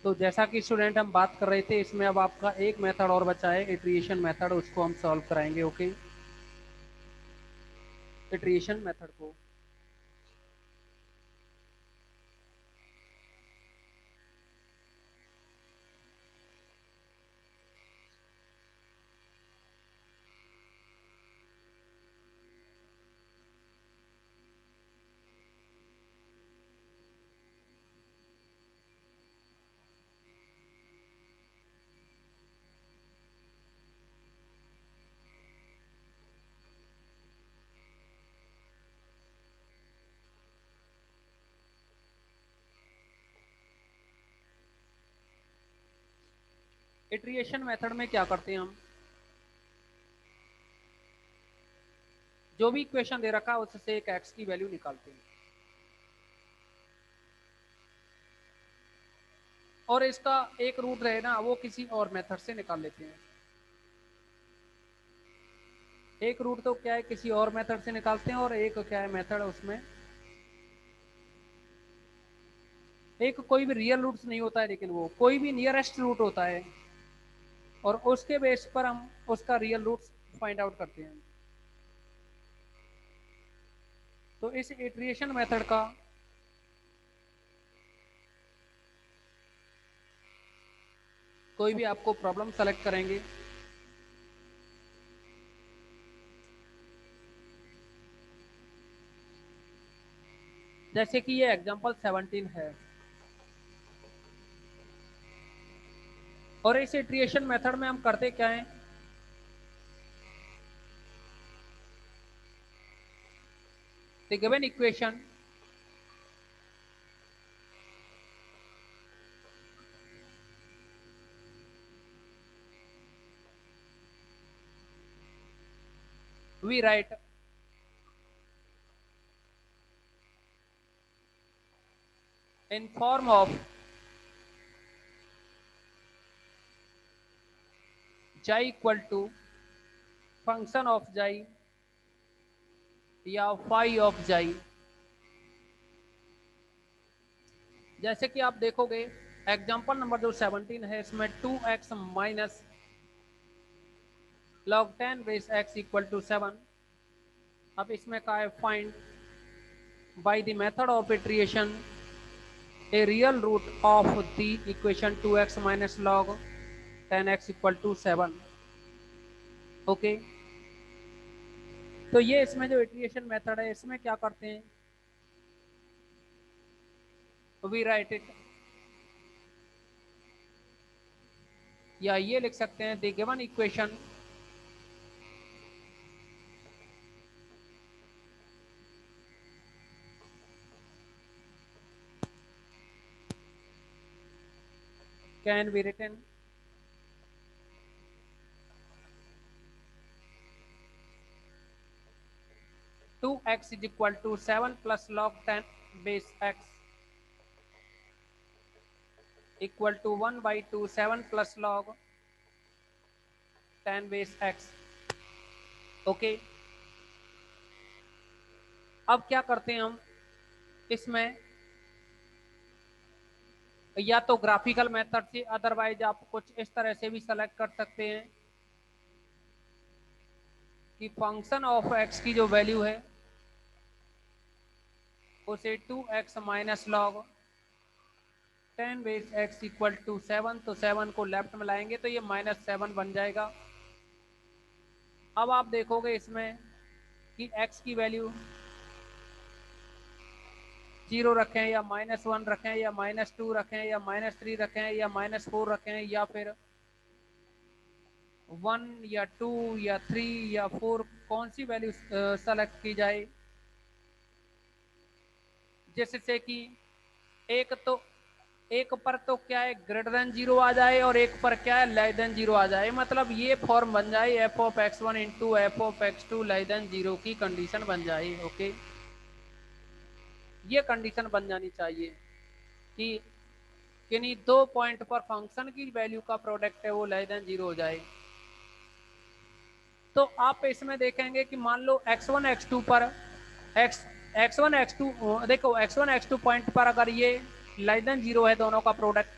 तो जैसा कि स्टूडेंट हम बात कर रहे थे, इसमें अब आपका एक मेथड और बचा है, इटरेशन मेथड, उसको हम सॉल्व कराएंगे। ओके, इटरेशन मेथड को इटरेशन मेथड में क्या करते हैं हम, जो भी इक्वेशन दे रखा है उससे एक एक्स की वैल्यू निकालते हैं और इसका एक रूट रहे ना, वो किसी और मेथड से निकाल लेते हैं। एक रूट तो क्या है, किसी और मेथड से निकालते हैं, और एक क्या है मेथड, उसमें एक कोई भी रियल रूट्स नहीं होता है, लेकिन वो कोई भी नियरेस्ट रूट होता है और उसके बेस पर हम उसका रियल रूट्स फाइंड आउट करते हैं। तो इस इटरेशन मेथड का कोई भी आपको प्रॉब्लम सेलेक्ट करेंगे, जैसे कि ये एग्जांपल 17 है, और इस इटरेशन मेथड में हम करते क्या है, the given equation we write in form of xi equal to function of xi या phi of xi। जैसे कि आप देखोगे एग्जांपल नंबर जो 17 है, इसमें 2x minus log 10 base x equal to 7। अब इसमें कहा है find by the method of iteration a real root of the equation 2x minus log 10x equal to 7। Okay, तो ये इसमें जो इटरेशन मेथड है, इसमें क्या करते हैं, वी राइट इट, या ये लिख सकते हैं the given equation can be written 2x is equal to 7 plus log 10 base x equal to 1 by 2 7 plus log 10 base x। Okay, अब क्या करते हैं हम, इसमें या तो ग्राफिकल मेथड से, अदरवाइज आप कुछ इस तरह से भी सेलेक्ट कर सकते हैं कि फंक्शन ऑफ x की जो वैल्यू है उसे 2x minus log 10 base x equal to 7, तो 7 को लेफ्ट में लाएंगे तो ये -7 बन जाएगा। अब आप देखोगे इसमें कि x की वैल्यू 0 रखें या -1 रखें या -2 रखें या -3 रखें या -4 रखें या फिर 1 या 2 या 3 या 4, कौन सी वैल्यू सेलेक्ट की जाए, जिससे कि एक तो एक पर तो क्या है ग्रेटर देन 0 आ जाए और एक पर क्या है लेस देन 0 आ जाए, मतलब ये फॉर्म बन जाए f of x one into f of x two less than 0 की कंडीशन बन जाए। ओके, ये कंडीशन बन जानी चाहिए कि किन्हीं दो पॉइंट पर फंक्शन की वैल्यू का प्रोडक्ट है वो लेस देन 0 हो जाए। तो आप इसमें देखेंगे कि मान लो x1 x2 पर x1 x2, देखो x1 x2 पॉइंट पर अगर ये लेस देन 0 है दोनों का प्रोडक्ट,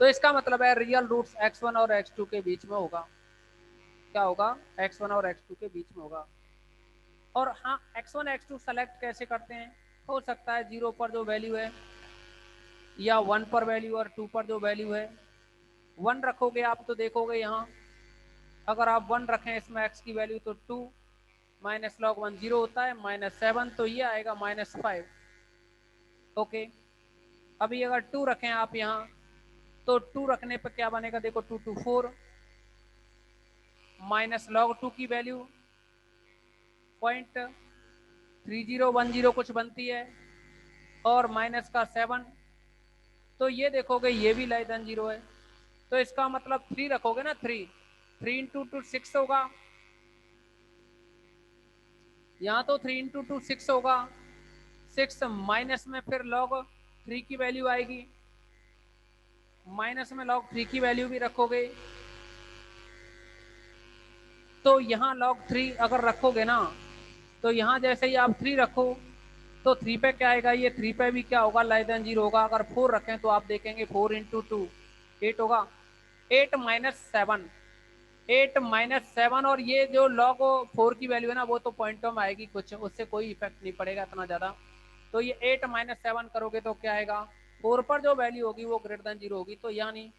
तो इसका मतलब है रियल रूट्स x1 और x2 के बीच में होगा। क्या होगा? x1 और x2 के बीच में होगा। और हाँ, x1 x2 सेलेक्ट कैसे करते हैं? हो सकता है 0 पर जो वैल्यू है या 1 पर वैल्यू और 2 पर जो वैल्यू है। 1 रखोगे आप तो देखोगे यहाँ, अगर आप 1 रखें इसमें x की वैल्यू तो 2 माइनस लॉग 1 0 होता है, -7 तो ये आएगा -5। ओके, अभी अगर 2 रखें आप यहाँ तो 2 रखने पर क्या बनेगा? देखो 2 2 4 माइनस लॉग 2 की वैल्यू 0.3010 कुछ बनती है और माइनस का 7, तो ये देखोगे ये भी लेस देन 0 है। तो इसका मतलब 3 रखोगे ना, 3 इंटू 2 6 होगा, यहाँ तो 3 इंटू 2 6 होगा। 6 माइनस में फिर लॉग 3 की वैल्यू आएगी, माइनस में लॉग 3 की वैल्यू भी रखोगे, तो यहाँ log 3 अगर रखोगे ना, तो यहाँ जैसे ही आप 3 रखो तो 3 पे क्या आएगा? ये 3 पे भी क्या होगा? लेस देन 0 होगा। अगर 4 रखें तो आप देखेंगे 4 इंटू 2 8 होगा, 8 माइनस 7, 8 माइनस 7। और ये जो log 4 की वैल्यू है ना, वो तो पॉइंटों में आएगी, कुछ उससे कोई इफेक्ट नहीं पड़ेगा इतना ज्यादा। तो ये 8 माइनस 7 करोगे तो क्या आएगा? 4 पर जो वैल्यू होगी वो ग्रेटर देन 0 होगी, तो यानी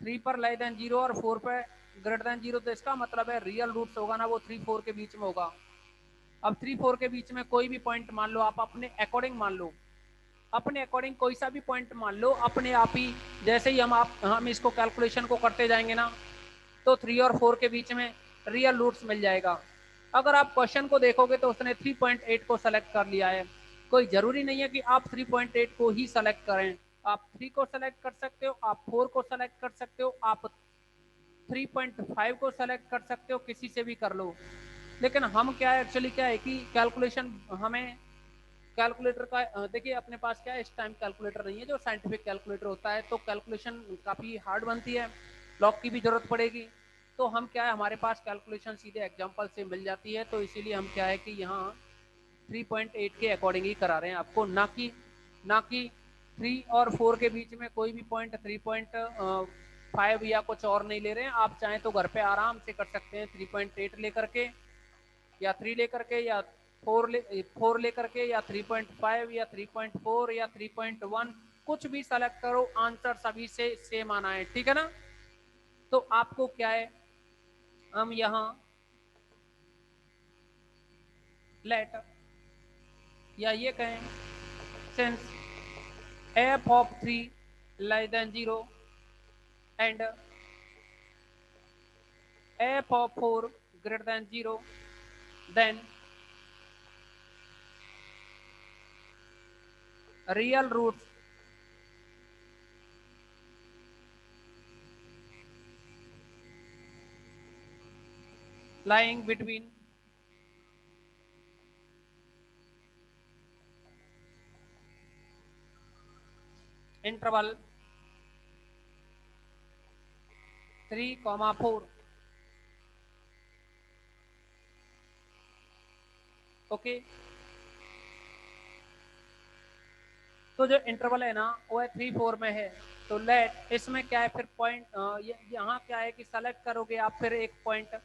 3 पर लेस देन 0 और 4 पर ग्रेटर देन 0, तो इसका मतलब है रियल रूट्स होगा ना वो 3 4 के बीच में होगा। अब 3 4 के बीच में कोई भी पॉइंट मान लो, आप अपने अकॉर्डिंग मान लो, अपने अकॉर्डिंग कोई सा भी पॉइंट मान लो अपने आप ही। जैसे ही हम इसको कैलकुलेशन को करते जाएंगे ना, तो 3 और 4 के बीच में रियल रूट्स मिल जाएगा। अगर आप क्वेश्चन को देखोगे तो उसने 3.8 को सेलेक्ट कर लिया है। कोई जरूरी नहीं है कि आप 3.8 को ही सेलेक्ट करें, आप 3 को सेलेक्ट कर सकते हो, आप 4 को सेलेक्ट कर सकते हो, आप 3.5 को सेलेक्ट कर सकते हो, किसी से भी कर लो। लेकिन हम क्या है, एक्चुअली क्या है कि कैलकुलेशन हमें कैलकुलेटर का देखिए अपने पास क्या है, इस टाइम कैलकुलेटर नहीं है जो साइंटिफिक कैलकुलेटर होता है, तो कैलकुलेशन काफ़ी हार्ड बनती है, लॉग की भी जरूरत पड़ेगी। तो हम क्या है, हमारे पास कैलकुलेशन सीधे एग्जाम्पल से मिल जाती है, तो इसीलिए हम क्या है कि यहाँ 3.8 के अकॉर्डिंग ही करा रहे हैं आपको, ना कि 3 और 4 के बीच में कोई भी पॉइंट 3.5 या कुछ और नहीं ले रहे हैं। आप चाहें तो घर पे आराम से कर सकते हैं 3.8 लेकर के, या 3 लेकर के, या 4 लेकर के, या 3.5 या 3.4 या 3.1, कुछ भी सेलेक्ट करो, आंसर सभी से सेम आना है, ठीक है ना। तो आपको क्या है, हम यहाँ लेट, या ये कहें since f of 3 less than 0 and f of 4 greater than 0, then real roots lying between interval 3, 4। Okay, तो जो इंटरवल है ना वो है 3 4 में है। तो लेट इसमें क्या है फिर पॉइंट, यहाँ क्या है कि सेलेक्ट करोगे आप फिर एक पॉइंट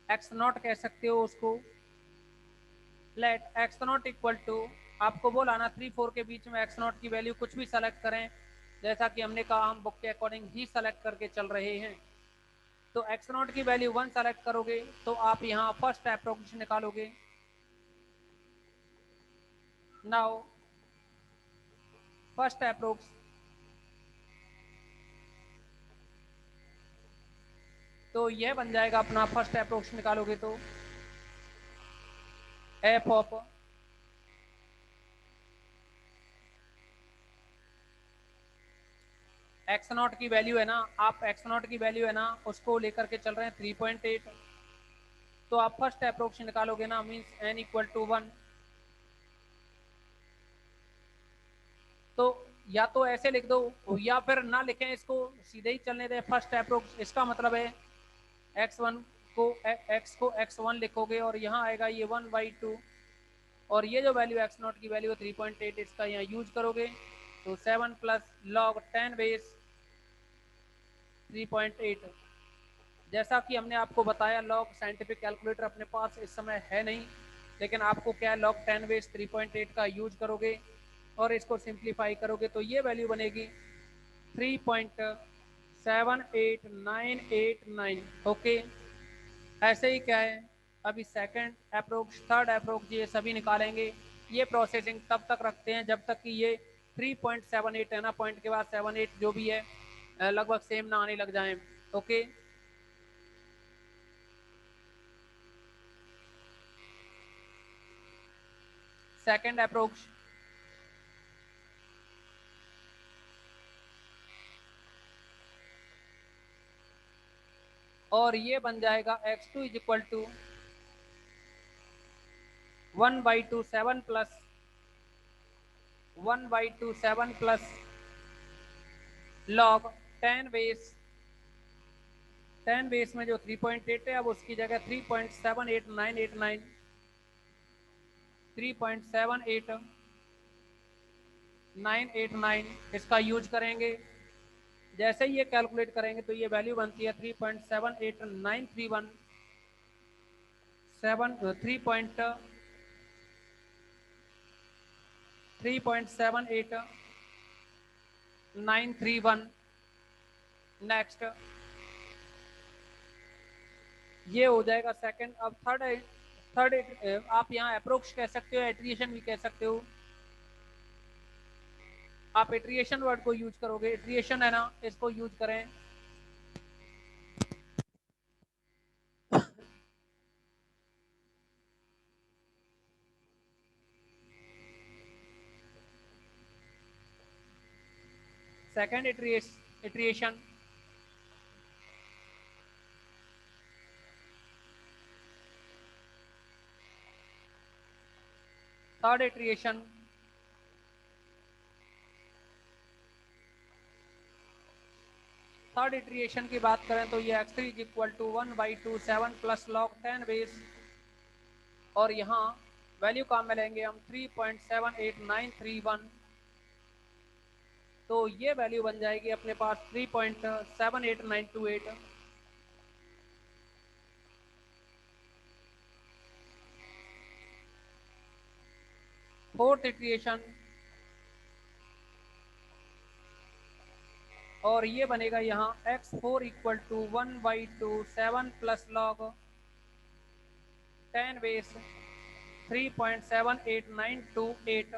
एक्स नॉट कह सकते हो उसको। Let x naught equal to, आपको बोला ना 3 4 के बीच में एक्स नॉट की वैल्यू कुछ भी सेलेक्ट करें, जैसा कि हमने कहा हम बुक के अकॉर्डिंग ही सेलेक्ट करके चल रहे हैं। तो एक्स नॉट की वैल्यू 1 सेलेक्ट करोगे तो आप यहाँ फर्स्ट अप्रोक्स निकालोगे। नाउ फर्स्ट अप्रोक्स, तो यह बन जाएगा अपना, फर्स्ट अप्रोक्स निकालोगे तो एफ ऑफ एक्स नॉट की वैल्यू है ना, आप एक्स नॉट की वैल्यू है ना उसको लेकर के चल रहे हैं 3.8, तो आप फर्स्ट अप्रोक्स निकालोगे ना, मीन्स एन इक्वल टू 1। तो या तो ऐसे लिख दो या फिर ना लिखें, इसको सीधे ही चलने दें फर्स्ट अप्रोक्स। इसका मतलब है x1 को x को x1 लिखोगे और यहाँ आएगा ये 1/2, और ये जो वैल्यू एक्स नॉट की वैल्यू है 3.8, इसका यहाँ यूज करोगे तो 7 प्लस लॉग 10 बेस 3.8। जैसा कि हमने आपको बताया लॉग साइंटिफिक कैलकुलेटर अपने पास इस समय है नहीं, लेकिन आपको क्या है लॉग 10 बेस 3.8 का यूज करोगे और इसको सिंप्लीफाई करोगे तो ये वैल्यू बनेगी 3.78989। ओके, ऐसे ही क्या है अभी सेकंड अप्रोक्स थर्ड अप्रोक्स ये सभी निकालेंगे। ये प्रोसेसिंग तब तक रखते हैं जब तक कि ये 3.78 है ना, पॉइंट के बाद 78 जो भी है लगभग सेम ना आने लग जाए। ओके, सेकंड अप्रोच और ये बन जाएगा x2 is equal to 1/2 7 plus 1/2 7 plus log 10 base में जो 3.8 है अब उसकी जगह 3.78989 3.78989 इसका यूज करेंगे। जैसे ही ये कैलकुलेट करेंगे तो ये वैल्यू बनती है 3.78931 3.78931। नेक्स्ट ये हो जाएगा सेकंड। अब थर्ड थर्ड आप यहाँ अप्रोक्स कह सकते हो, एट्रिएशन भी कह सकते हो। आप एट्रिएशन वर्ड को यूज करोगे, एट्रिएशन है ना, इसको यूज करें। Second iteration third iteration third iteration की बात करें तो ये x3 is equal to 1/2 7 plus log 10 base और यहाँ वैल्यू कहाँ में लेंगे हम 3.78931। तो ये वैल्यू बन जाएगी अपने पास 3.78928। फोर्थ इटरेशन और ये बनेगा यहाँ x4 equal to 1/2 7 plus log 10 base 3.78928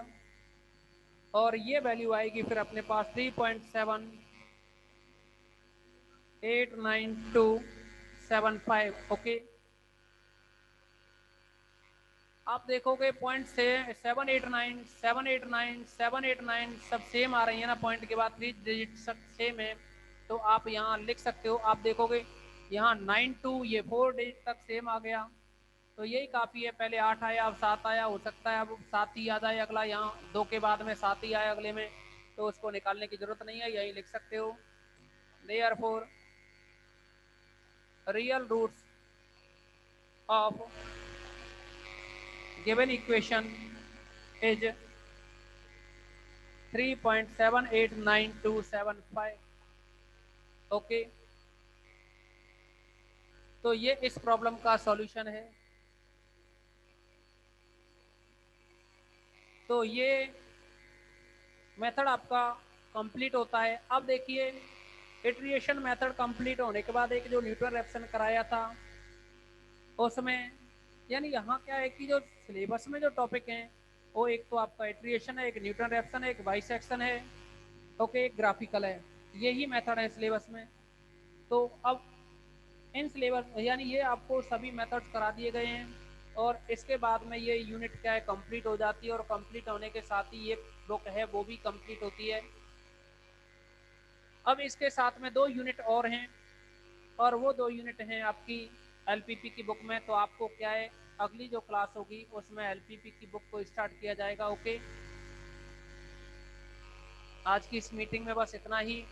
और ये वैल्यू आएगी फिर अपने पास 3.789275। ओके, आप देखोगे पॉइंट से 789 सब सेम आ रही है ना, पॉइंट के बाद 3 डिजिट सब सेम है। तो आप यहाँ लिख सकते हो, आप देखोगे यहाँ 92 ये 4 डिजिट तक सेम आ गया, तो यही काफ़ी है। पहले 8 आया, अब 7 आया, हो सकता है अब 7 ही आ जाए अगला, यहाँ 2 के बाद में 7 ही आया अगले में, तो उसको निकालने की जरूरत नहीं है, यही लिख सकते हो। Therefore, real roots of given equation is 3.789275। Okay, तो ये इस प्रॉब्लम का सॉल्यूशन है। तो ये मेथड आपका कंप्लीट होता है। अब देखिए इटरेशन मेथड कंप्लीट होने के बाद एक जो न्यूटन रेफ्सन कराया था उसमें, यानी यहाँ क्या है कि जो सिलेबस में जो टॉपिक हैं वो एक तो आपका इटरेशन है, एक न्यूटन रेफ्सन है, एक बाइसेक्शन है, ओके, एक ग्राफिकल है। यही मेथड है सिलेबस में। तो अब इन सिलेबस यानी ये आपको सभी मेथड्स करा दिए गए हैं और इसके बाद में ये यूनिट क्या है कंप्लीट हो जाती है और कंप्लीट होने के साथ ही ये बुक है वो भी कंप्लीट होती है। अब इसके साथ में 2 यूनिट और हैं और वो 2 यूनिट हैं आपकी एलपीपी की बुक में। तो आपको क्या है अगली जो क्लास होगी उसमें एलपीपी की बुक को स्टार्ट किया जाएगा। ओके, आज की इस मीटिंग में बस इतना ही।